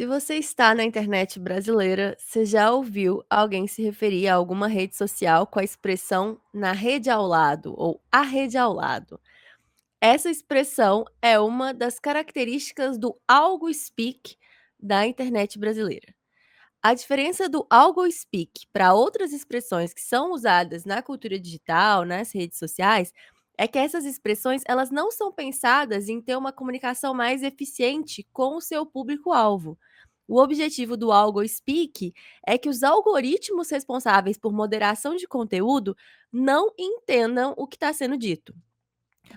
Se você está na internet brasileira, você já ouviu alguém se referir a alguma rede social com a expressão "na rede ao lado" ou "a rede ao lado". Essa expressão é uma das características do algo-speak da internet brasileira. A diferença do algo-speak para outras expressões que são usadas na cultura digital, nas redes sociais, é que essas expressões elas não são pensadas em ter uma comunicação mais eficiente com o seu público-alvo. O objetivo do algo-speak é que os algoritmos responsáveis por moderação de conteúdo não entendam o que está sendo dito.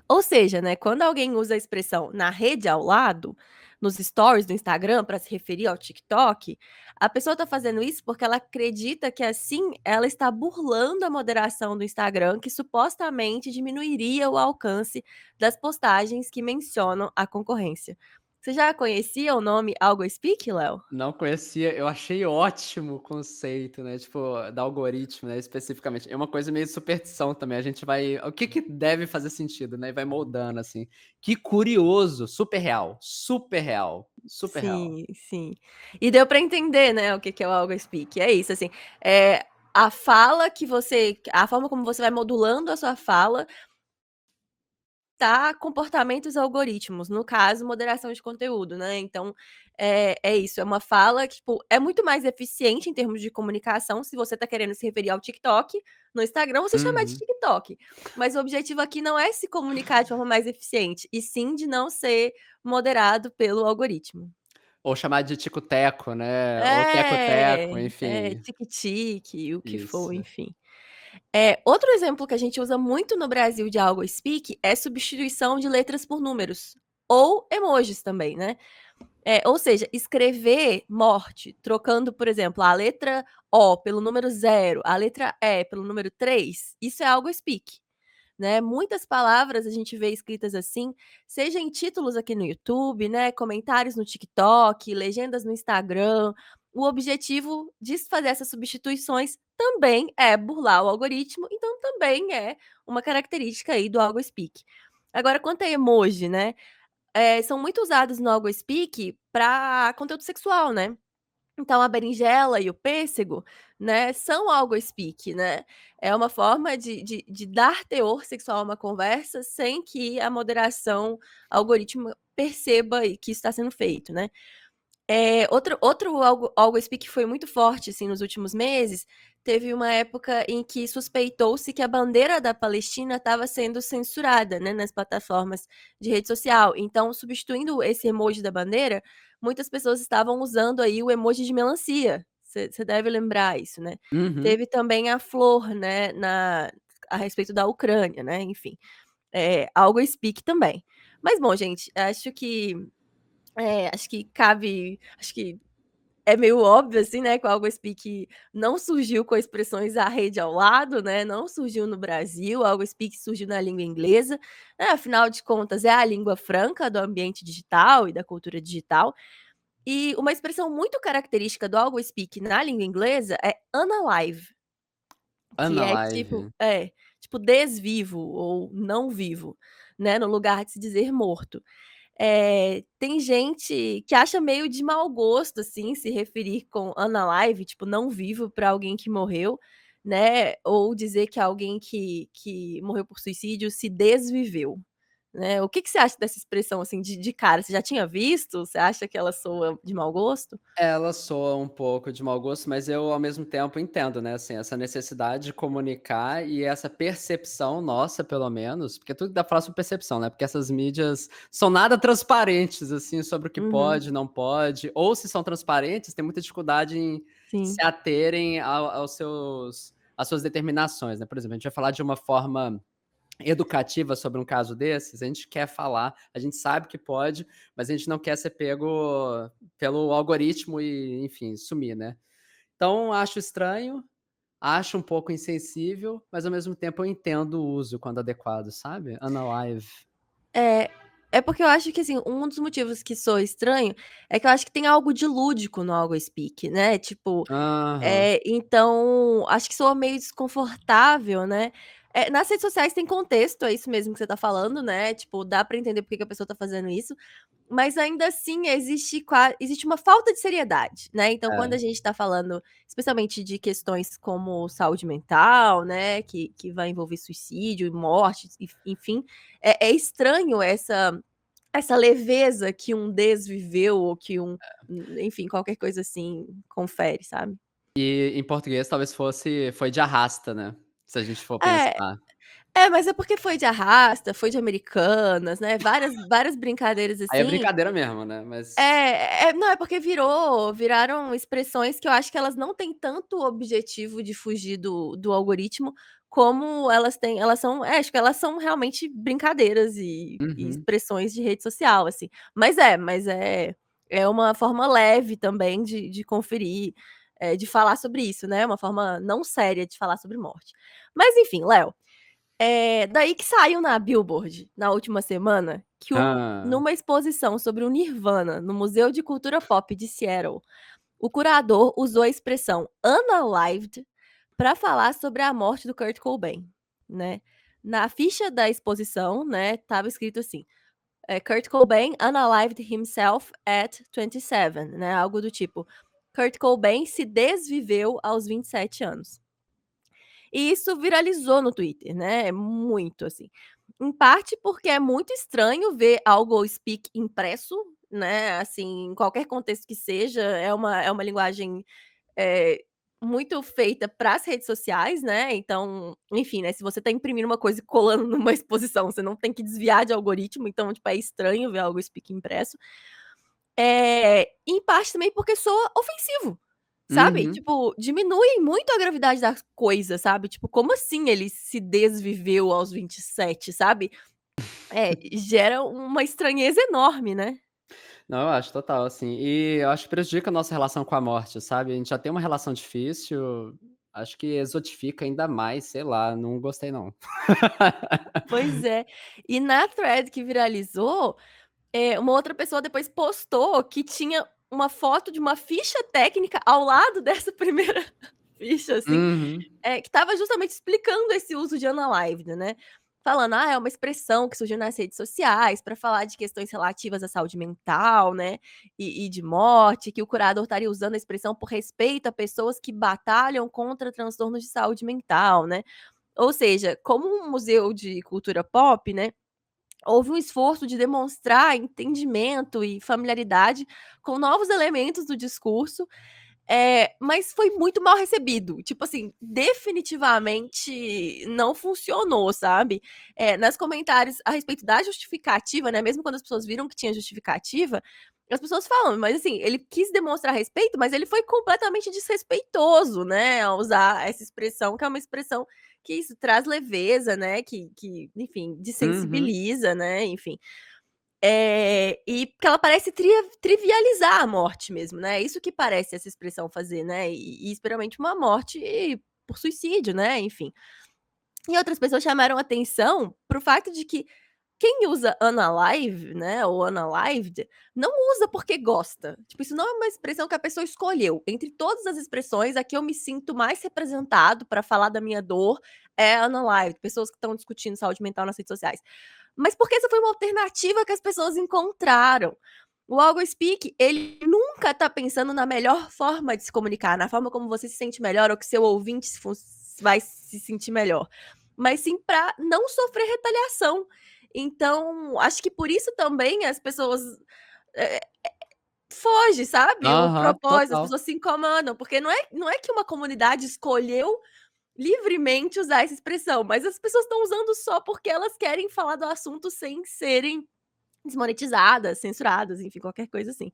Ou seja, né, quando alguém usa a expressão "na rede ao lado", nos stories do Instagram para se referir ao TikTok, a pessoa está fazendo isso porque ela acredita que assim ela está burlando a moderação do Instagram, que supostamente diminuiria o alcance das postagens que mencionam a concorrência. Você já conhecia o nome AlgoSpeak, Léo? Não conhecia, eu achei ótimo o conceito, né, tipo, da algoritmo, né, especificamente. É uma coisa meio superstição também, a gente vai o que que deve fazer sentido, né, e vai moldando, assim. Que curioso, super real, super real, super real. Sim, sim. E deu para entender, né, o que que é o AlgoSpeak. É isso, assim, a fala que você a forma como você vai modulando a sua fala tá comportamentos algoritmos, no caso, moderação de conteúdo, né. Então, é isso, é uma fala que, tipo, é muito mais eficiente em termos de comunicação, se você tá querendo se referir ao TikTok, no Instagram, você chamar de Uhum. TikTok. Mas o objetivo aqui não é se comunicar de forma mais eficiente, e sim de não ser moderado pelo algoritmo. Ou chamar de tico-teco, né, ou teco-teco, É, enfim. tique-tique, o que for, Isso. enfim. Outro exemplo que a gente usa muito no Brasil de algo speak é substituição de letras por números, ou emojis também, né. Ou seja, escrever morte, trocando, por exemplo, a letra O pelo número 0, a letra E pelo número 3, isso é algo speak, né. Muitas palavras a gente vê escritas assim, seja em títulos aqui no YouTube, né, comentários no TikTok, legendas no Instagram. O objetivo de se fazer essas substituições também é burlar o algoritmo, então também é uma característica aí do algospeak. Agora quanto a emoji, né, são muito usados no algospeak para conteúdo sexual, né. Então a berinjela e o pêssego, né, são algo speak, né. É uma forma de dar teor sexual a uma conversa sem que a moderação algoritmo perceba e que isso está sendo feito, né. Outro algo speak que foi muito forte, assim, nos últimos meses, teve uma época em que suspeitou-se que a bandeira da Palestina estava sendo censurada, né, nas plataformas de rede social. Então, substituindo esse emoji da bandeira, muitas pessoas estavam usando aí o emoji de melancia. Você deve lembrar isso, né. Uhum. Teve também a flor, né, a respeito da Ucrânia, né, enfim. Algo speak também. Mas bom, gente, acho que é meio óbvio, assim, né, que o algospeak não surgiu com expressões "a rede ao lado", né, não surgiu no Brasil, o algospeak surgiu na língua inglesa, né, afinal de contas é a língua franca do ambiente digital e da cultura digital. E uma expressão muito característica do algospeak na língua inglesa é unalive, que é Unalive. tipo desvivo ou não vivo, né, no lugar de se dizer morto. Tem gente que acha meio de mau gosto, assim, se referir com unalive, tipo, não vivo, para alguém que morreu, né, ou dizer que alguém que morreu por suicídio se desviveu, né. O que que você acha dessa expressão, assim, de cara? Você já tinha visto? Você acha que ela soa de mau gosto? Ela soa um pouco de mau gosto, mas eu ao mesmo tempo entendo, né, assim, essa necessidade de comunicar e essa percepção nossa, pelo menos, porque tudo dá pra falar sobre percepção, né, porque essas mídias são nada transparentes, assim, sobre o que Uhum, pode, não pode, ou se são transparentes, tem muita dificuldade em se sim. aterem aos seus às suas determinações, né. Por exemplo, a gente vai falar de uma forma educativa sobre um caso desses, a gente quer falar, a gente sabe que pode, mas a gente não quer ser pego pelo algoritmo e, enfim, sumir, né. Então acho estranho, acho um pouco insensível, mas ao mesmo tempo eu entendo o uso quando adequado, sabe. Unalive. É, é porque eu acho que, assim, um dos motivos que soa estranho, é que eu acho que tem algo de lúdico no algospeak, né, tipo, Aham. então, acho que soa meio desconfortável, né. Nas redes sociais tem contexto, é isso mesmo que você tá falando, né, tipo, dá pra entender por que que a pessoa tá fazendo isso, mas ainda assim existe uma falta de seriedade, né? Então, quando a gente está falando, especialmente de questões como saúde mental, né, que vai envolver suicídio, morte, enfim, é estranho essa leveza que um desviveu ou que enfim, qualquer coisa assim confere, sabe? E em português talvez foi de arrasta, né, se a gente for É, pensar. mas é porque foi de Arrasta, foi de Americanas, né, várias brincadeiras Aí é assim. brincadeira mesmo, né, mas Não, é porque viraram expressões que eu acho que elas não têm tanto objetivo de fugir do algoritmo, como acho que elas são realmente brincadeiras e uhum. expressões de rede social, assim. Mas é uma forma leve também de conferir, de falar sobre isso, né, uma forma não séria de falar sobre morte. Mas enfim, Léo, daí que saiu na Billboard, na última semana, que Hã. numa exposição sobre o Nirvana, no Museu de Cultura Pop de Seattle, o curador usou a expressão "unalived" para falar sobre a morte do Kurt Cobain, né. Na ficha da exposição, né, estava escrito assim, "Kurt Cobain unalived himself at 27", né, algo do tipo: "Kurt Cobain se desviveu aos 27 anos". E isso viralizou no Twitter, né, muito, assim. Em parte porque é muito estranho ver algo speak impresso, né, assim, em qualquer contexto que seja, é uma linguagem, eh, muito feita para as redes sociais, né, então, enfim, né, se você tá imprimindo uma coisa e colando numa exposição, você não tem que desviar de algoritmo, então, tipo, é estranho ver algo speak impresso. Em parte também porque soa ofensivo, sabe, Uhum. tipo, diminui muito a gravidade da coisa, sabe, tipo, como assim ele se desviveu aos 27, sabe? Gera uma estranheza enorme, né. Não, eu acho total, assim. E eu acho que prejudica a nossa relação com a morte, sabe. A gente já tem uma relação difícil, acho que exotifica ainda mais, sei lá, não gostei não. Pois é. E na thread que viralizou, uma outra pessoa depois postou que tinha uma foto de uma ficha técnica ao lado dessa primeira ficha, assim, Uhum. que estava justamente explicando esse uso de unalived, né, falando: "Ah, é uma expressão que surgiu nas redes sociais para falar de questões relativas à saúde mental, né, e de morte, que o curador estaria usando a expressão por respeito a pessoas que batalham contra transtornos de saúde mental", né. Ou seja, como um museu de cultura pop, né, houve um esforço de demonstrar entendimento e familiaridade com novos elementos do discurso, mas foi muito mal recebido. Tipo assim, definitivamente não funcionou, sabe. Nas comentários a respeito da justificativa, né, mesmo quando as pessoas viram que tinha justificativa, as pessoas falam: "Mas assim, ele quis demonstrar respeito, mas ele foi completamente desrespeitoso, né, ao usar essa expressão, que é uma expressão que isso traz leveza, né, que, enfim, Uhum. desensibiliza, né, enfim". E porque ela parece trivializar a morte mesmo, né, isso que parece essa expressão fazer, né, e especialmente uma morte por suicídio, né, enfim. E outras pessoas chamaram atenção para o fato de que quem usa unalive, né, ou unalived, não usa porque gosta. Tipo, isso não é uma expressão que a pessoa escolheu. Entre todas as expressões, a que eu me sinto mais representado para falar da minha dor é unalived, pessoas que estão discutindo saúde mental nas redes sociais. Mas porque essa foi uma alternativa que as pessoas encontraram. O Algospeak, ele nunca tá pensando na melhor forma de se comunicar, na forma como você se sente melhor ou que seu ouvinte vai se sentir melhor, mas sim para não sofrer retaliação. Então, acho que por isso também as pessoas, eh, foge, sabe, o Aham, propósito, as total. pessoas se incomodam, porque não é que uma comunidade escolheu livremente usar essa expressão, mas as pessoas estão usando só porque elas querem falar do assunto sem serem desmonetizadas, censuradas, enfim, qualquer coisa assim.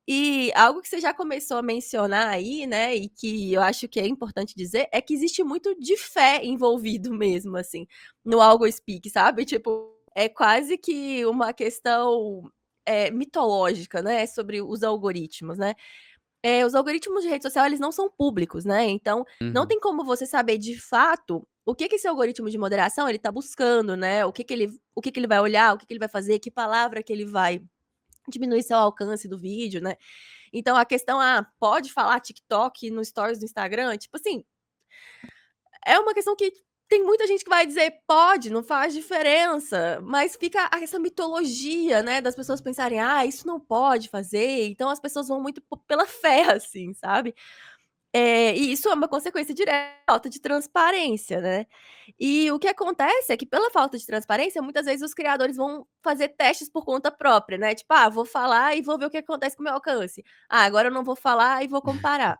E algo que você já começou a mencionar aí, né, e que eu acho que é importante dizer, é que existe muito de fé envolvido mesmo, assim, no Algospeak, sabe, tipo, é quase que uma questão, mitológica, né, sobre os algoritmos, né. Os algoritmos de rede social, eles não são públicos, né, então não Uhum. tem como você saber de fato o que que esse algoritmo de moderação ele tá buscando, né, o que que ele vai olhar, o que que ele vai fazer, que palavra que ele vai diminuir seu alcance do vídeo, né. Então a questão, pode falar TikTok no stories do Instagram? Tipo assim, é uma questão que tem muita gente que vai dizer: "Pode, não faz diferença", mas fica essa mitologia, né, das pessoas pensarem: "Ah, isso não pode fazer", então as pessoas vão muito pela fé, assim, sabe. E isso é uma consequência direta da falta de transparência, né. E o que acontece é que pela falta de transparência, muitas vezes os criadores vão fazer testes por conta própria, né, tipo: "Ah, vou falar e vou ver o que acontece com o meu alcance. Ah, agora eu não vou falar e vou comparar".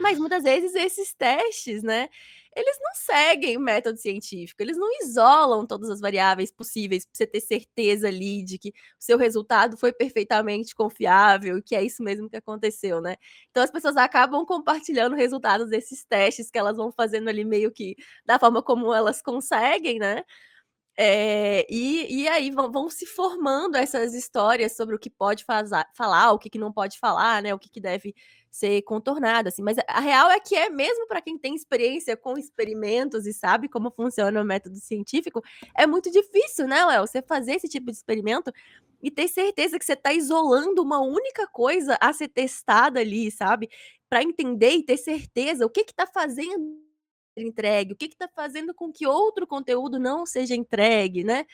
Mas muitas vezes esses testes, né, eles não seguem o método científico, eles não isolam todas as variáveis possíveis pra você ter certeza ali de que o seu resultado foi perfeitamente confiável e que é isso mesmo que aconteceu, né. Então as pessoas acabam compartilhando resultados desses testes que elas vão fazendo ali meio que da forma como elas conseguem, né, e aí vão se formando essas histórias sobre o que pode falar, o que não pode falar, né, o que deve ser contornado, assim. Mas a real é que é mesmo para quem tem experiência com experimentos e sabe como funciona o método científico, é muito difícil, né, Léo, você fazer esse tipo de experimento e ter certeza que você está isolando uma única coisa a ser testada ali, sabe, para entender e ter certeza o que está fazendo entregue, o que está fazendo com que outro conteúdo não seja entregue, né.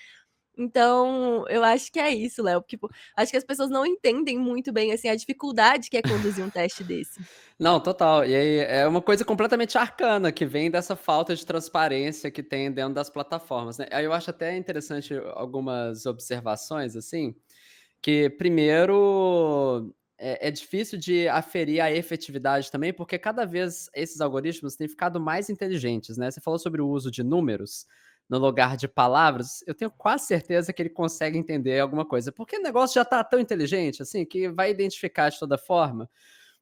Então, eu acho que é isso, Léo, tipo, acho que as pessoas não entendem muito bem, assim, a dificuldade que é conduzir um teste desse. Não, total. E aí é uma coisa completamente arcana que vem dessa falta de transparência que tem dentro das plataformas, né. Aí eu acho até interessante algumas observações, assim, que primeiro é difícil de aferir a efetividade também, porque cada vez esses algoritmos têm ficado mais inteligentes, né. Você falou sobre o uso de números no lugar de palavras, eu tenho quase certeza que ele consegue entender alguma coisa, porque o negócio já tá tão inteligente, assim, que vai identificar de toda forma.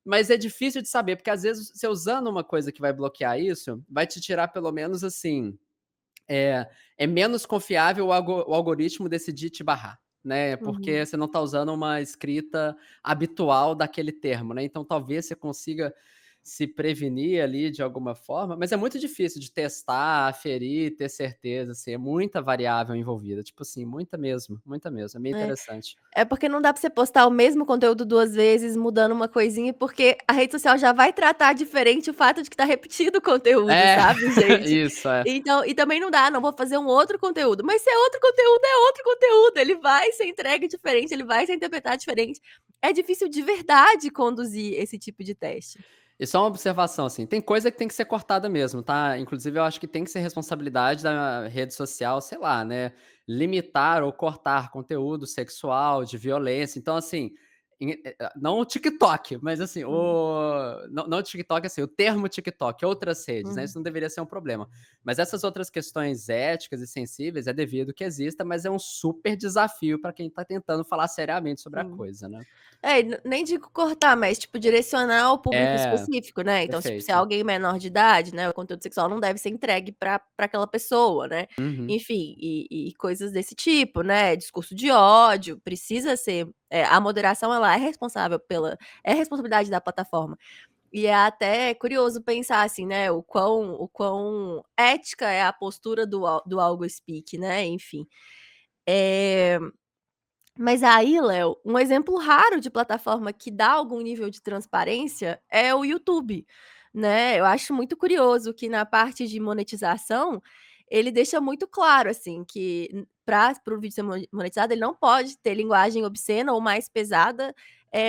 Mas é difícil de saber, porque às vezes você usando uma coisa que vai bloquear isso, vai te tirar pelo menos assim, é menos confiável o algoritmo decidir te barrar, né, porque Uhum. você não está usando uma escrita habitual daquele termo, né, então talvez você consiga se prevenir ali de alguma forma, mas é muito difícil de testar, aferir, ter certeza, assim, é muita variável envolvida, tipo assim, muita mesmo, é meio É. interessante. É porque não dá pra você postar o mesmo conteúdo 2 vezes, mudando uma coisinha, porque a rede social já vai tratar diferente o fato de que tá repetido o conteúdo, É, sabe, gente. isso, é. Então e também não dá, não vou fazer um outro conteúdo, mas se é outro conteúdo, é outro conteúdo, ele vai ser entregue diferente, ele vai ser interpretado diferente. É difícil de verdade conduzir esse tipo de teste. E só uma observação, assim, tem coisa que tem que ser cortada mesmo, tá? Inclusive eu acho que tem que ser responsabilidade da rede social, sei lá, né, limitar ou cortar conteúdo sexual, de violência. Então, assim, não o TikTok, mas assim, Hum, não o TikTok, assim, o termo TikTok, outras redes, né, uhum, isso não deveria ser um problema. Mas essas outras questões éticas e sensíveis é devido que exista, mas é um super desafio para quem tá tentando falar seriamente sobre a sim. coisa, né. É, e nem digo cortar, mas, tipo, direcionar ao público É, específico, né. Então, tipo, se é perfeito. alguém menor de idade, né, o conteúdo sexual não deve ser entregue pra aquela pessoa, né. Uhum. Enfim, e coisas desse tipo, né, discurso de ódio, precisa ser a moderação ela é responsabilidade da plataforma. E é até curioso pensar, assim, né, o quão ética é a postura do algospeak, né, enfim. Eh mas aí, Léo, um exemplo raro de plataforma que dá algum nível de transparência é o YouTube, né. Eu acho muito curioso que na parte de monetização, ele deixa muito claro, assim, que para o vídeo ser monetizado, ele não pode ter linguagem obscena ou mais pesada,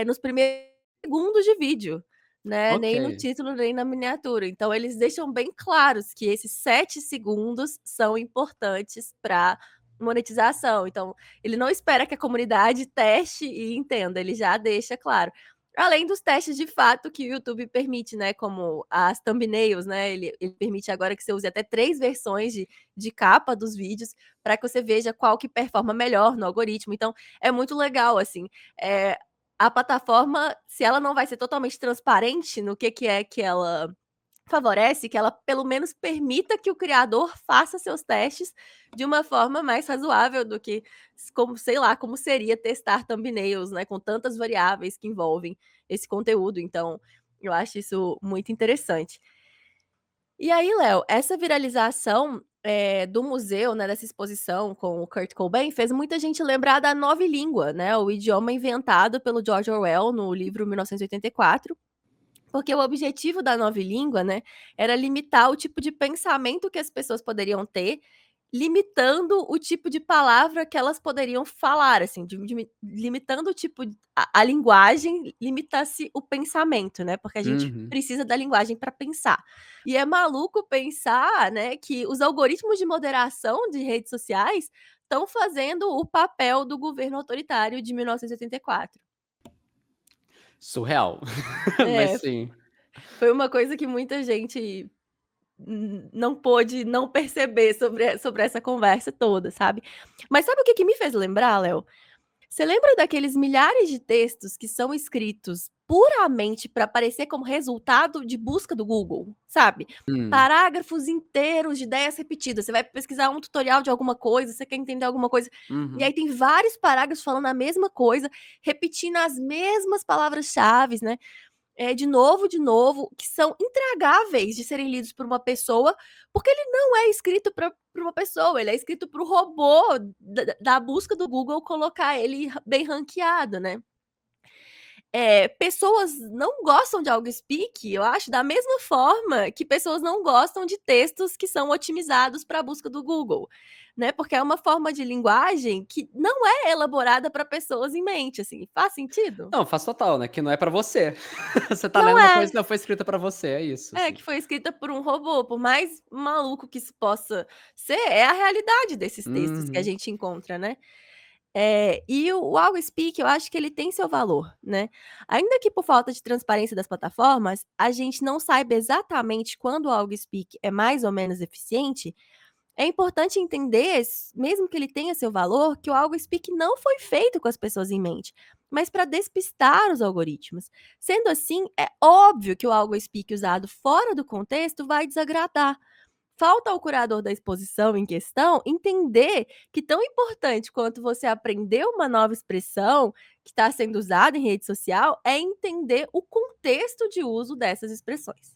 nos primeiros segundos de vídeo, né, Ok. nem no título, nem na miniatura. Então eles deixam bem claros que esses 7 segundos são importantes para monetização. Então ele não espera que a comunidade teste e entenda, ele já deixa claro. Além dos testes de fato que o YouTube permite, né, como as thumbnails, né, ele permite agora que você use até 3 versões de capa dos vídeos, para que você veja qual que performa melhor no algoritmo, então é muito legal, assim. A plataforma, se ela não vai ser totalmente transparente no que é que ela favorece, que ela pelo menos permita que o criador faça seus testes de uma forma mais razoável do que como, sei lá, como seria testar thumbnails, né, com tantas variáveis que envolvem esse conteúdo, então eu acho isso muito interessante. E aí, Léo, essa viralização, do museu, né, dessa exposição com o Kurt Cobain, fez muita gente lembrar da Nova Língua, né, o idioma inventado pelo George Orwell no livro 1984, Porque o objetivo da nova língua, né, era limitar o tipo de pensamento que as pessoas poderiam ter, limitando o tipo de palavra que elas poderiam falar, assim, limitando o tipo a linguagem limita-se o pensamento, né, porque a gente Uhum. precisa da linguagem para pensar. E é maluco pensar, né, que os algoritmos de moderação de redes sociais estão fazendo o papel do governo autoritário de 1984. Surreal. Mas É, sim. foi uma coisa que muita gente não pôde não perceber sobre essa conversa toda, sabe. Mas sabe o que que me fez lembrar, Léo? Você lembra daqueles milhares de textos que são escritos puramente para aparecer como resultado de busca do Google, sabe? Hum. Parágrafos inteiros de ideias repetidas. Você vai pesquisar um tutorial de alguma coisa, você quer entender alguma coisa, e Uhum. aí tem vários parágrafos falando a mesma coisa, repetindo as mesmas palavras-chaves, né? De novo, que são intragáveis de serem lidos por uma pessoa, porque ele não é escrito para uma pessoa, ele é escrito para o robô da busca do Google colocar ele bem ranqueado, né. Pessoas não gostam de algo speak, eu acho, da mesma forma que pessoas não gostam de textos que são otimizados para a busca do Google, né, porque é uma forma de linguagem que não é elaborada para pessoas em mente, assim, faz sentido? Não, faz total, né, que não é pra você. Você tá lendo Não uma coisa é. que não foi escrita pra você, é isso, É, assim. que foi escrita por um robô, por mais maluco que isso possa ser, é a realidade desses textos que a Uhum. gente encontra, né. E o Algo Speak, eu acho que ele tem seu valor, né. Ainda que por falta de transparência das plataformas, a gente não saiba exatamente quando o Algo Speak é mais ou menos eficiente, é importante entender, mesmo que ele tenha seu valor, que o Algo Speak não foi feito com as pessoas em mente, mas para despistar os algoritmos. Sendo assim, é óbvio que o Algo Speak usado fora do contexto vai desagradar. Falta ao curador da exposição em questão entender que tão importante quanto você aprender uma nova expressão que está sendo usada em rede social é entender o contexto de uso dessas expressões.